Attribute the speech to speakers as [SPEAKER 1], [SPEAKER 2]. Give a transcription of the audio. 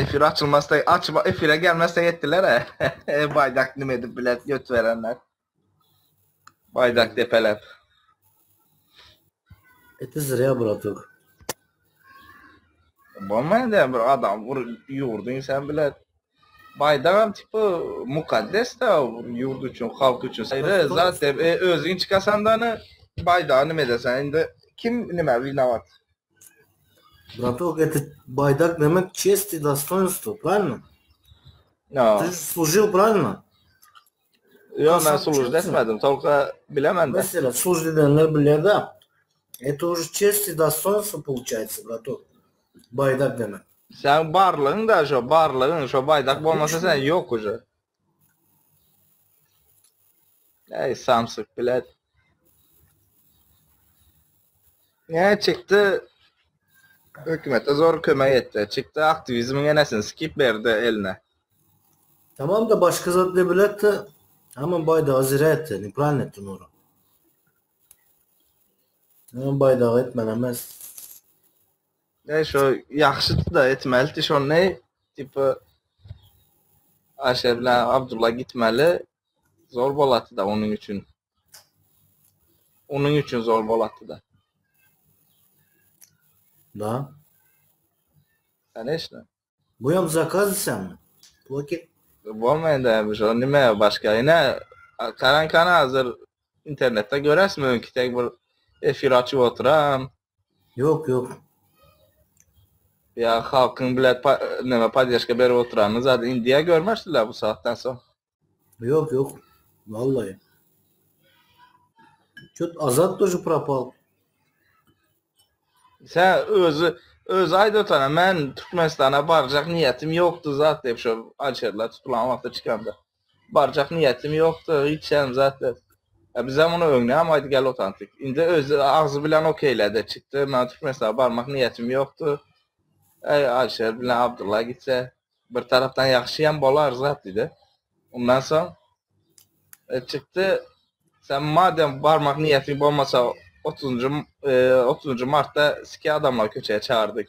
[SPEAKER 1] efir açılmazsa efire gelmezse yettiler he. Baydak nimedi bilet göt verenler. Baydak depeler.
[SPEAKER 2] Etizdir ya Bratok.
[SPEAKER 1] Olmayan da bir adam yurdun sen bilet. Baydağın tipi mukaddes da yurdu için, halk için. Hayır, zaten özün çıkasan da baydağı nime desen, indi kim nime vinavat?
[SPEAKER 2] Браток, это байдарк demek честь и достоинство, правильно?
[SPEAKER 1] No.
[SPEAKER 2] Ты же служил, правильно?
[SPEAKER 1] Yok, ben служит etmedim, tolka bilemem de.
[SPEAKER 2] Mesela служит edenler bilir de. Это уже честь и достоинство получается, браток. Baydak demek.
[SPEAKER 1] Sen barlığın da şu baydak olmasa sen yok ucu. Ey samsık bilet. Ne çıktı? Hükümete zor kömek etti. Çıktı aktivizmin enesini skip verdi eline.
[SPEAKER 2] Tamam da başka zat ne bilet de hemen baydağı zira etti. Nepravильно ettin onu. Hemen baydağı etmenemez.
[SPEAKER 1] Şu yaxşıdır da etməlidir. Şu ne? Tipi Ayşe bilen Abdullah gitmeli. Zor bolatı da onun için. Onun için zor bolatı da.
[SPEAKER 2] Da.
[SPEAKER 1] Sen işte.
[SPEAKER 2] Bu yam zakaz sen mi? Plaket.
[SPEAKER 1] Olmayın da bir şey. Nime başka? Yine karankana hazır internette görəsmin ki tek bir efir açıb oturan.
[SPEAKER 2] Yok.
[SPEAKER 1] Ya halkın bilet neme padyaşka beri oturanı zaten indiye görmüştüler bu saatten sonra.
[SPEAKER 2] Yok. Vallahi. Что-то Azat тоже пропал.
[SPEAKER 1] Sen öz aydotana mən Türkmenistan'a baracaq niyetim yoktu zaten deyip şu Alşerler tutulan vaxtda çıkanda. Baracaq niyetim yoktu, hiç zaten. Bizə onu öngünəm, haydi gəl otantik. İndi öz ağzı bilən okeylədə çıxdı, mən Türkmenistan'a barmaq niyetim yoktu. Ey Alşer bilən Abdullah gitsə, bir taraftan yaxşıyam bolar zaten. Ondan sonra çıktı, sen madem barmaq niyetin olmasa 30. Mart'ta siki adamlar köçəyə çağırdık.